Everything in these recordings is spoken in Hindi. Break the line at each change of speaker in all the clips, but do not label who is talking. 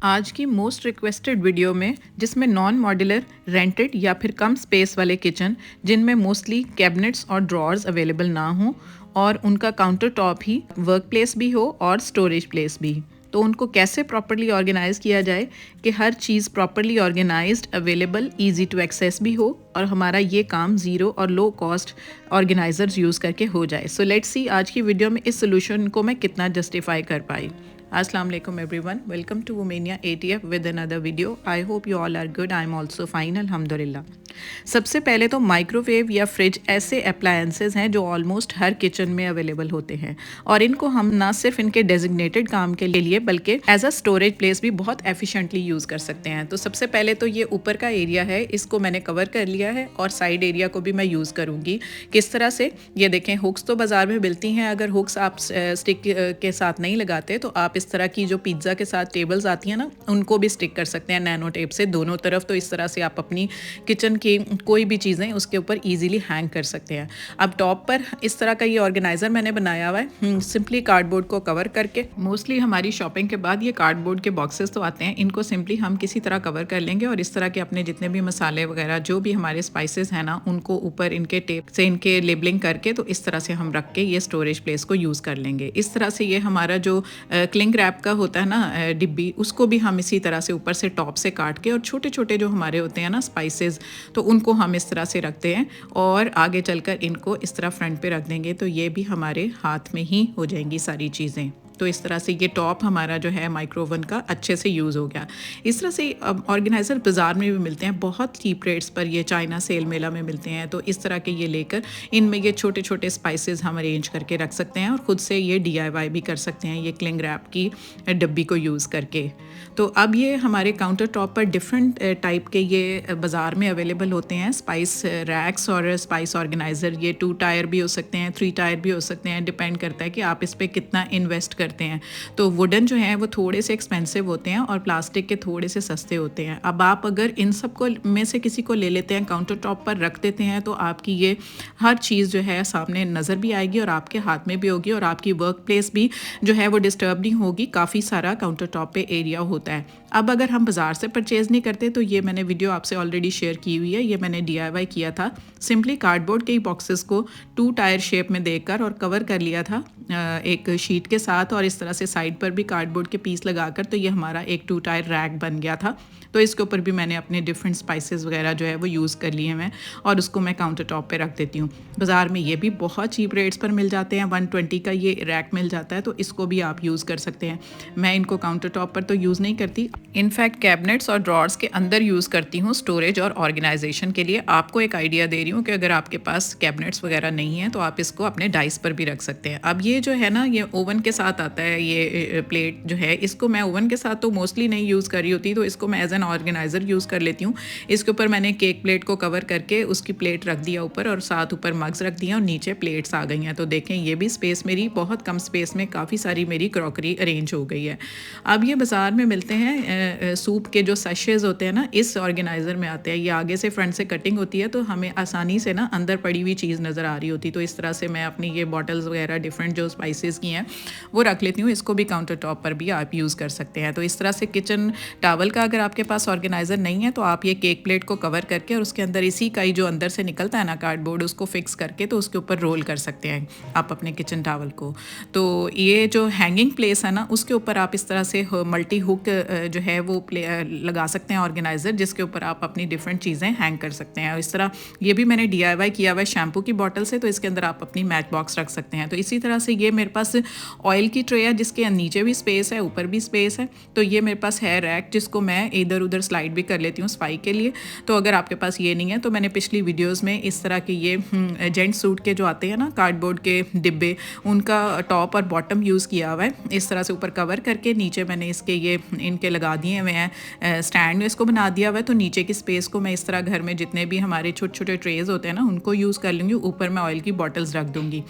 आज की मोस्ट रिक्वेस्टेड वीडियो में जिसमें नॉन मॉड्यूलर रेंटेड या फिर कम स्पेस वाले किचन जिनमें मोस्टली कैबिनेट्स और ड्रॉर्स अवेलेबल ना हों और उनका काउंटर टॉप ही वर्क प्लेस भी हो और स्टोरेज प्लेस भी, तो उनको कैसे प्रॉपरली ऑर्गेनाइज़ किया जाए कि हर चीज़ properly organized, available, easy to access भी हो और हमारा ये काम ज़ीरो और लो कॉस्ट ऑर्गेनाइजर्स यूज़ करके हो जाए। सो लेट्स सी आज की वीडियो में इस सोल्यूशन को मैं कितना जस्टिफाई कर पाई। Assalamu alaikum everyone, welcome to Womania ATF with another video. I hope you all are good. I am also fine, alhamdulillah. सबसे पहले तो माइक्रोवेव या फ्रिज ऐसे अप्लायंसेस हैं जो ऑलमोस्ट हर किचन में अवेलेबल होते हैं और इनको हम ना सिर्फ इनके डेजिग्नेटेड काम के लिए बल्कि एज अ स्टोरेज प्लेस भी बहुत एफिशिएंटली यूज़ कर सकते हैं। तो सबसे पहले तो ये ऊपर का एरिया है, इसको मैंने कवर कर लिया है और साइड एरिया को भी मैं यूज़ करूँगी। किस तरह से, ये देखें, हुक्स तो बाज़ार में मिलती हैं। अगर हुक्स आप स्टिक के साथ नहीं लगाते तो आप इस तरह की जो पिज़्ज़ा के साथ टेबल्स आती हैं ना, उनको भी स्टिक कर सकते हैं नैनो टेप से दोनों तरफ। तो इस तरह से आप अपनी किचन की कोई भी चीज़ें उसके ऊपर इजीली हैंग कर सकते हैं। अब टॉप पर इस तरह का ये ऑर्गेनाइज़र मैंने बनाया हुआ है, सिंपली कार्डबोर्ड को कवर करके। मोस्टली हमारी शॉपिंग के बाद ये कार्डबोर्ड के बॉक्सेस तो आते हैं, इनको सिंपली हम किसी तरह कवर कर लेंगे और इस तरह के अपने जितने भी मसाले वगैरह जो भी हमारे स्पाइसेस हैं ना, उनको ऊपर इनके टेप से इनके लेबलिंग करके तो इस तरह से हम रख के ये स्टोरेज प्लेस को यूज़ कर लेंगे। इस तरह से ये हमारा जो क्लिंग रैप का होता है ना डिब्बी, उसको भी हम इसी तरह से ऊपर से टॉप से काट के और छोटे छोटे जो हमारे होते हैं ना स्पाइसेस, तो उनको हम इस तरह से रखते हैं और आगे चलकर इनको इस तरह फ्रंट पे रख देंगे तो ये भी हमारे हाथ में ही हो जाएंगी सारी चीज़ें। तो इस तरह से ये टॉप हमारा जो है माइक्रोवन का अच्छे से यूज़ हो गया। इस तरह से ऑर्गेनाइज़र बाज़ार में भी मिलते हैं, बहुत चीप रेट्स पर ये चाइना सेल मेला में मिलते हैं। तो इस तरह के ये लेकर इनमें ये छोटे छोटे स्पाइसेस हम अरेंज करके रख सकते हैं और ख़ुद से ये DIY भी कर सकते हैं ये क्लिंग रैप की डब्बी को यूज़ करके। तो अब ये हमारे काउंटर टॉप पर डिफरेंट टाइप के ये बाज़ार में अवेलेबल होते हैं स्पाइस रैक्स और स्पाइस ऑर्गेनाइज़र। ये 2 टायर भी हो सकते हैं, 3 टायर भी हो सकते हैं, डिपेंड करता है कि आप इस पर कितना इन्वेस्ट करते हैं। तो वुडन जो है वो थोड़े से एक्सपेंसिव होते हैं और प्लास्टिक के थोड़े से सस्ते होते हैं। अब आप अगर इन सब को में से किसी को ले लेते हैं, काउंटर टॉप पर रख देते हैं, तो आपकी ये हर चीज़ जो है सामने नज़र भी आएगी और आपके हाथ में भी होगी और आपकी वर्क प्लेस भी जो है वो डिस्टर्ब नहीं होगी। काफ़ी सारा काउंटर टॉप पे एरिया होता है। अब अगर हम बाज़ार से परचेज़ नहीं करते तो ये मैंने वीडियो आपसे ऑलरेडी शेयर की हुई है, ये मैंने DIY किया था। सिंपली कार्डबोर्ड के ही बॉक्सेस को 2 टायर शेप में देकर और कवर कर लिया था एक शीट के साथ और इस तरह से साइड पर भी कार्डबोर्ड के पीस लगाकर, तो ये हमारा एक 2 टायर रैक बन गया था। तो इसके ऊपर भी मैंने अपने डिफरेंट स्पाइसेस वगैरह जो है वो यूज़ कर लिए हैं और उसको मैं काउंटर टॉप पे रख देती हूँ। बाज़ार में ये भी बहुत चीप रेट्स पर मिल जाते हैं, 120 का ये रैक मिल जाता है, तो इसको भी आप यूज़ कर सकते हैं। मैं इनको काउंटर टॉप पर तो यूज़ नहीं करती, इनफैक्ट कैबिनेट्स और ड्रॉर्स के अंदर यूज़ करती हूँ स्टोरेज और ऑर्गेनाइजेशन के लिए। आपको एक आइडिया दे रही हूँ कि अगर आपके पास कैबिनेट्स वगैरह नहीं है तो आप इसको अपने डाइस पर भी रख सकते हैं। अब ये जो है ना, ये ओवन के साथ आता है, ये प्लेट जो है, इसको मैं ओवन के साथ तो मोस्टली नहीं यूज़ कर रही होती, तो इसको मैं एज एन ऑर्गेनाइज़र यूज़ कर लेती हूँ। इसके ऊपर मैंने केक प्लेट को कवर करके उसकी प्लेट रख दिया ऊपर और साथ ऊपर मग्स रख दिया और नीचे प्लेट्स आ गई हैं। तो देखें, ये भी स्पेस मेरी बहुत कम स्पेस में काफ़ी सारी मेरी क्रॉकरी अरेंज हो गई है। अब ये बाज़ार में मिलते हैं सूप के जो सैशेज़ होते हैं ना, इस ऑर्गेनाइज़र में आते हैं। ये आगे से फ्रंट से कटिंग होती है तो हमें आसानी से ना अंदर पड़ी हुई चीज़ नज़र आ रही होती। तो इस तरह से मैं अपनी ये बॉटल्स वगैरह डिफरेंट जो स्पाइसेस की हैं वो रख लेती हूँ। इसको भी काउंटर टॉप पर भी आप यूज़ कर सकते हैं। तो इस तरह से किचन टावल का अगर आपके पास ऑर्गेनाइज़र नहीं है तो आप ये केक प्लेट को कवर करके और उसके अंदर इसी का ही जो अंदर से निकलता है ना कार्डबोर्ड, उसको फिक्स करके तो उसके ऊपर रोल कर सकते हैं आप अपने किचन टावल को। तो ये जो हैंगिंग प्लेस है ना, उसके ऊपर आप इस तरह से मल्टी हुक जो है वो लगा सकते हैं ऑर्गेनाइज़र, जिसके ऊपर आप अपनी डिफरेंट चीज़ें हैंग कर सकते हैं। और इस तरह ये भी मैंने DIY किया हुआ है शैम्पू की बॉटल से, तो इसके अंदर आप अपनी मैच बॉक्स रख सकते हैं। तो इसी तरह से ये मेरे पास ऑयल की ट्रे है जिसके नीचे भी स्पेस है, ऊपर भी स्पेस है। तो ये मेरे पास है रैक जिसको मैं इधर उधर स्लाइड भी कर लेती हूँ सफाई के लिए। तो अगर आपके पास ये नहीं है तो मैंने पिछली वीडियोज़ में इस तरह के ये जेंट सूट के जो आते हैं ना कार्डबोर्ड के डिब्बे, उनका टॉप और बॉटम यूज़ किया हुआ है। इस तरह से ऊपर कवर करके नीचे मैंने इसके ये इनके लगा दिए हुए हैं स्टैंड में, इसको बना दिया हुआ है। तो नीचे की स्पेस को मैं इस तरह घर में जितने भी हमारे छोटे छोटे ट्रेज़ होते हैं ना, उनको यूज़ कर लूँगी। ऊपर मैं ऑयल की बॉटल्स रख दूँगी।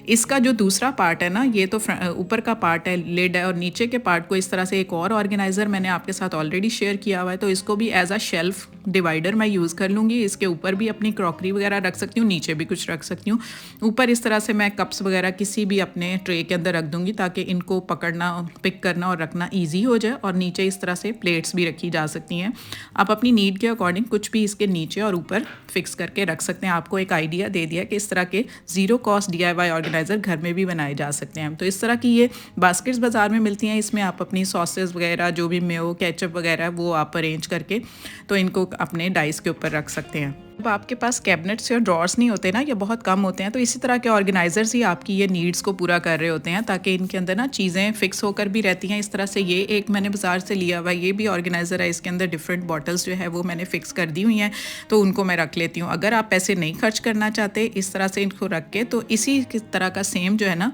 इसका जो दूसरा पार्ट है ना, ये तो ऊपर का पार्ट है, लिड है, और नीचे के पार्ट को इस तरह से एक और ऑर्गेनाइज़र मैंने आपके साथ ऑलरेडी शेयर किया हुआ है, तो इसको भी एज अ शेल्फ डिवाइडर मैं यूज़ कर लूँगी। इसके ऊपर भी अपनी क्रॉकरी वगैरह रख सकती हूँ, नीचे भी कुछ रख सकती हूँ। ऊपर इस तरह से मैं कप्स वगैरह किसी भी अपने ट्रे के अंदर रख दूँगी ताकि इनको पकड़ना, पिक करना और रखना ईजी हो जाए। और नीचे इस तरह से प्लेट्स भी रखी जा सकती हैं। आप अपनी नीड के अकॉर्डिंग कुछ भी इसके नीचे और ऊपर फिक्स करके रख सकते हैं। आपको एक आइडिया दे दिया कि इस तरह के ज़ीरो कॉस्ट DIY ऑर्गेनाइज़र घर में भी बनाए जा सकते हैं। तो इस तरह की ये बास्केट्स बाज़ार में मिलती हैं। इसमें आप अपनी सॉसेस वगैरह, जो भी मेयो, केचप वगैरह, वो आप अरेंज करके तो इनको अपने डाइस के ऊपर रख सकते हैं। अब आपके पास कैबिनेट्स या ड्रॉर्स नहीं होते ना, या बहुत कम होते हैं, तो इसी तरह के ऑर्गेनाइजर्स ही आपकी ये नीड्स को पूरा कर रहे होते हैं, ताकि इनके अंदर ना चीज़ें फिक्स होकर भी रहती हैं। इस तरह से ये एक मैंने बाज़ार से लिया हुआ, ये भी ऑर्गेनाइज़र है। इसके अंदर डिफरेंट बॉटल्स जो है वो मैंने फ़िक्स कर दी हुई हैं, तो उनको मैं रख लेती हूँ। अगर आप पैसे नहीं खर्च करना चाहते इस तरह से इनको रख के, तो इसी तरह का सेम जो है ना,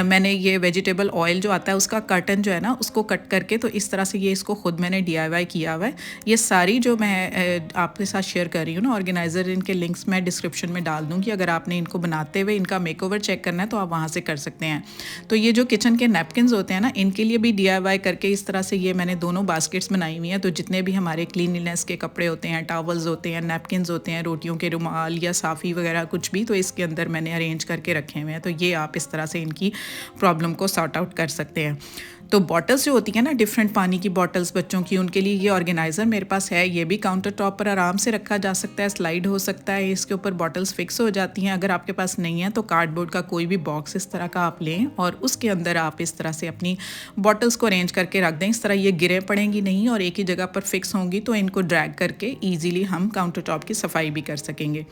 मैंने ये वेजिटेबल ऑयल जो आता है उसका कर्टन जो है ना, उसको कट करके, तो इस तरह से ये इसको खुद मैंने DIY किया हुआ है। ये सारी जो मैं आपके साथ शेयर कर रही हूँ ना ऑर्गेनाइज़र, इनके लिंक्स मैं डिस्क्रिप्शन में डाल दूँगी। अगर आपने इनको बनाते हुए इनका मेकओवर चेक करना है तो आप वहाँ से कर सकते हैं। तो ये जो किचन के नैपकिन्स होते हैं ना, इनके लिए भी DIY करके इस तरह से ये मैंने दोनों बास्केट्स बनाई हुई हैं। तो जितने भी हमारे क्लीनलीनेस के कपड़े होते हैं, टॉवल्स होते हैं, नैपकिन्स होते हैं, रोटियों के रुमाल या साफ़ी वगैरह कुछ भी, तो इसके अंदर मैंने अरेंज करके रखे हुए हैं। तो ये आप इस तरह से इनकी प्रॉब्लम को सॉर्ट आउट कर सकते हैं। तो बॉटल्स जो होती हैं ना, डिफरेंट पानी की बॉटल्स बच्चों की, उनके लिए ये ऑर्गेनाइज़र मेरे पास है। ये भी काउंटर टॉप पर आराम से रखा जा सकता है, स्लाइड हो सकता है, इसके ऊपर बॉटल्स फिक्स हो जाती हैं। अगर आपके पास नहीं है तो कार्डबोर्ड का कोई भी बॉक्स इस तरह का आप लें और उसके अंदर आप इस तरह से अपनी बॉटल्स को अरेंज करके रख दें। इस तरह ये गिरे पड़ेंगी नहीं और एक ही जगह पर फिक्स होंगी, तो इनको ड्रैग करके ईजिली हम काउंटर टॉप की सफाई भी कर सकेंगे।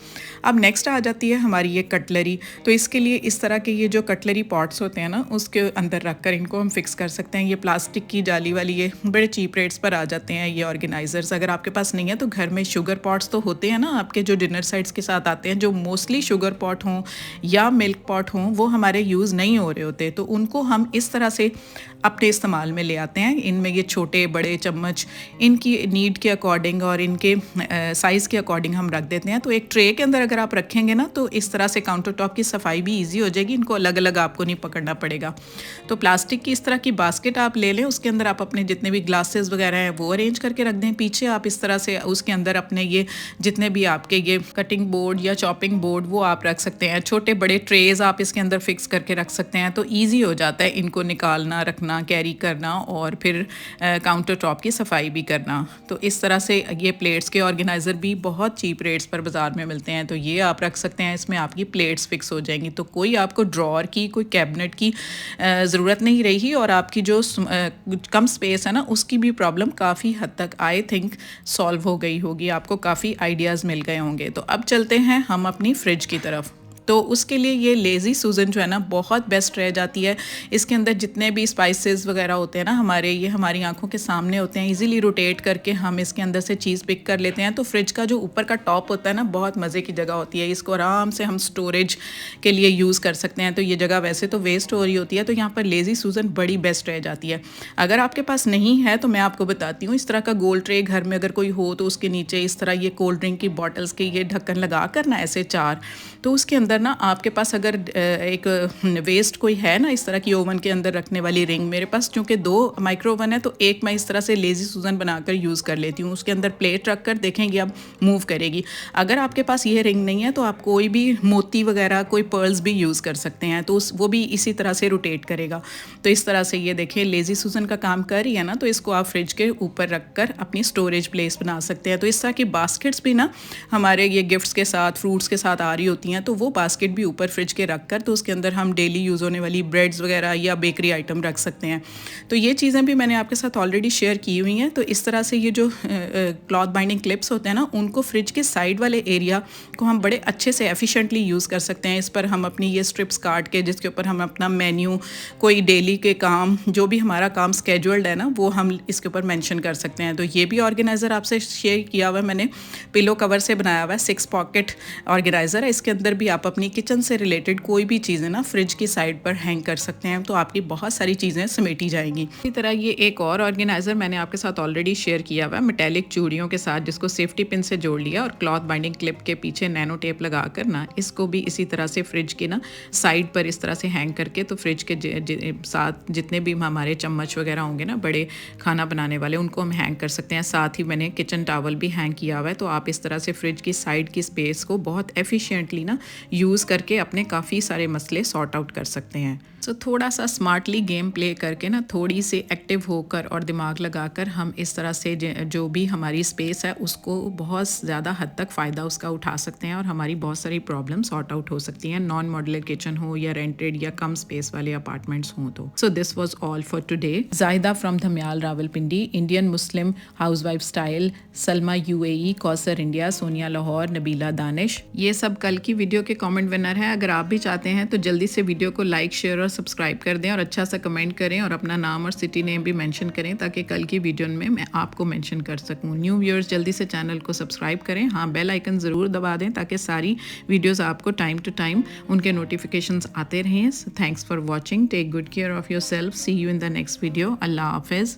अब नेक्स्ट आ जाती है हमारी ये कटलरी। तो इसके लिए इस तरह के ये जो कटलरी पॉट्स होते हैं ना, उसके अंदर रख कर इनको हम फिक्स कर सकते हैं। ये प्लास्टिक की जाली वाली, ये बड़े चीप रेट्स पर आ जाते हैं ये ऑर्गेनाइजर्स। अगर आपके पास नहीं है तो घर में शुगर पॉट्स तो होते हैं ना आपके, जो डिनर सेट्स के साथ आते हैं, जो मोस्टली शुगर पॉट हों या मिल्क पॉट हों, वो हमारे यूज़ नहीं हो रहे होते, तो उनको हम इस तरह से अपने इस्तेमाल में ले आते हैं। इनमें ये छोटे बड़े चम्मच इनकी नीड के अकॉर्डिंग और इनके साइज़ के अकॉर्डिंग हम रख देते हैं। तो एक ट्रे के अंदर अगर आप रखेंगे ना, तो इस तरह से काउंटर टॉप की सफाई भी ईजी हो जाएगी, इनको अलग अलग आपको नहीं पकड़ना पड़ेगा। तो प्लास्टिक की इस तरह की बास्केट आप ले लें, उसके अंदर आप अपने जितने भी ग्लासेस वगैरह हैं वो अरेंज करके रख दें। पीछे आप इस तरह से उसके अंदर अपने ये जितने भी आपके ये कटिंग बोर्ड या चॉपिंग बोर्ड वो आप रख सकते हैं। छोटे बड़े ट्रेज आप इसके अंदर फिक्स करके रख सकते हैं, तो ईजी हो जाता है इनको निकालना, रखना, कैरी करना और फिर काउंटर टॉप की सफाई भी करना। तो इस तरह से ये प्लेट्स के ऑर्गेनाइज़र भी बहुत चीप रेट्स पर बाज़ार में मिलते हैं, तो ये आप रख सकते हैं। इसमें आपकी प्लेट्स फिक्स हो जाएंगी, तो कोई आपको ड्रॉअर की, कोई कैबिनेट की ज़रूरत नहीं रही, और आपकी जो कम स्पेस है ना, उसकी भी प्रॉब्लम काफ़ी हद तक आई थिंक सॉल्व हो गई होगी। आपको काफ़ी आइडियाज़ मिल गए होंगे। तो अब चलते हैं हम अपनी फ्रिज की तरफ। तो उसके लिए ये लेज़ी सूजन जो है ना, बहुत बेस्ट रह जाती है। इसके अंदर जितने भी स्पाइसेस वगैरह होते हैं ना हमारे, ये हमारी आंखों के सामने होते हैं। इजीली रोटेट करके हम इसके अंदर से चीज़ पिक कर लेते हैं। तो फ्रिज का जो ऊपर का टॉप होता है ना, बहुत मज़े की जगह होती है। इसको आराम से हम स्टोरेज के लिए यूज़ कर सकते हैं। तो ये जगह वैसे तो वेस्ट हो रही होती है, तो यहाँ पर लेज़ी सूजन बड़ी बेस्ट रह जाती है। अगर आपके पास नहीं है तो मैं आपको बताती हूँ, इस तरह का गोल ट्रे घर में अगर कोई हो तो उसके नीचे इस तरह ये कोल्ड ड्रिंक की बॉटल्स के ये ढक्कन लगा कर ना, ऐसे 4, तो उसके अंदर ना आपके पास अगर एक वेस्ट कोई है ना, इस तरह की ओवन के अंदर रखने वाली रिंग, मेरे पास चूँकि 2 माइक्रो ओवन है, तो एक मैं इस तरह से लेज़ी सूजन बनाकर यूज़ कर लेती हूँ। उसके अंदर प्लेट रख कर देखेंगे अब मूव करेगी। अगर आपके पास ये रिंग नहीं है तो आप कोई भी मोती वगैरह, कोई पर्ल्स भी यूज़ कर सकते हैं, तो वो भी इसी तरह से रोटेट करेगा। तो इस तरह से ये देखें लेज़ी सूजन का काम कर रही है ना, तो इसको आप फ्रिज के ऊपर रख कर अपनी स्टोरेज प्लेस बना सकते हैं। तो इस तरह की बास्केट्स भी ना हमारे ये गिफ्ट्स के साथ, फ्रूट्स के साथ आ रही होती हैं, तो वो बास्केट भी ऊपर फ्रिज के रख कर, तो उसके अंदर हम डेली यूज़ होने वाली ब्रेड्स वगैरह या बेकरी आइटम रख सकते हैं। तो ये चीज़ें भी मैंने आपके साथ ऑलरेडी शेयर की हुई हैं। तो इस तरह से ये जो क्लॉथ बाइंडिंग क्लिप्स होते हैं ना, उनको फ्रिज के साइड वाले एरिया को हम बड़े अच्छे से एफिशिएंटली यूज़ कर सकते हैं। इस पर हम अपनी ये स्ट्रिप्स काट के, जिसके ऊपर हम अपना मेन्यू, कोई डेली के काम, जो भी हमारा काम स्केड्यूल्ड है ना, वो हम इसके ऊपर मेंशन कर सकते हैं। तो ये भी ऑर्गेनाइज़र आपसे शेयर किया हुआ है मैंने, पिलो कवर से बनाया हुआ है, 6 पॉकेट ऑर्गेनाइज़र है। इसके अंदर भी आप
अपनी किचन से रिलेटेड कोई भी चीज़ें ना फ्रिज की साइड पर हैंग कर सकते हैं, तो आपकी बहुत सारी चीज़ें समेटी जाएंगी।
इसी तरह ये एक और ऑर्गेनाइज़र मैंने आपके साथ ऑलरेडी शेयर किया हुआ है मेटेलिक चूड़ियों के साथ, जिसको सेफ्टी पिन से जोड़ लिया और क्लॉथ बाइंडिंग क्लिप के पीछे नैनो टेप लगा कर ना इसको भी इसी तरह से फ्रिज के ना साइड पर इस तरह से हैंग करके, तो फ्रिज के साथ जितने भी हमारे चम्मच वगैरह होंगे ना बड़े खाना बनाने वाले, उनको हम हैंग कर सकते हैं। साथ ही मैंने किचन टॉवल भी हैंग किया हुआ है। तो आप इस तरह से फ्रिज की साइड की स्पेस को बहुत एफिशिएंटली ना यूज़ करके अपने काफ़ी सारे मसले सॉर्ट आउट कर सकते हैं। सो थोड़ा सा स्मार्टली गेम प्ले करके ना, थोड़ी सी एक्टिव होकर और दिमाग लगाकर हम इस तरह से जो भी हमारी स्पेस है उसको बहुत ज़्यादा हद तक फ़ायदा उसका उठा सकते हैं और हमारी बहुत सारी प्रॉब्लम सॉर्ट आउट हो सकती हैं, नॉन मॉड्यूलर किचन हो या रेंटेड या कम स्पेस वाले अपार्टमेंट्स हों तो। So this was all for today. Zaida from Dhamial Rawalpindi, Indian Muslim housewife style, Salma UAE, Kausar India, Sonia Lahore, Nabila Danish, ये सब कल की वीडियो के कमेंट विनर हैं। अगर आप भी चाहते हैं तो जल्दी से वीडियो को लाइक, शेयर और सब्सक्राइब कर दें और अच्छा सा कमेंट करें और अपना नाम और सिटी नेम भी मेंशन करें, ताकि कल की वीडियो में मैं आपको मेंशन कर सकूं। न्यू व्यूअर्स जल्दी से चैनल को सब्सक्राइब करें, हाँ बेल आइकन ज़रूर दबा दें ताकि सारी वीडियोस आपको टाइम टू टाइम उनके नोटिफिकेशंस आते रहें। Thanks for watching, take good care of your self, see you in the next video. Allah हाफिज़।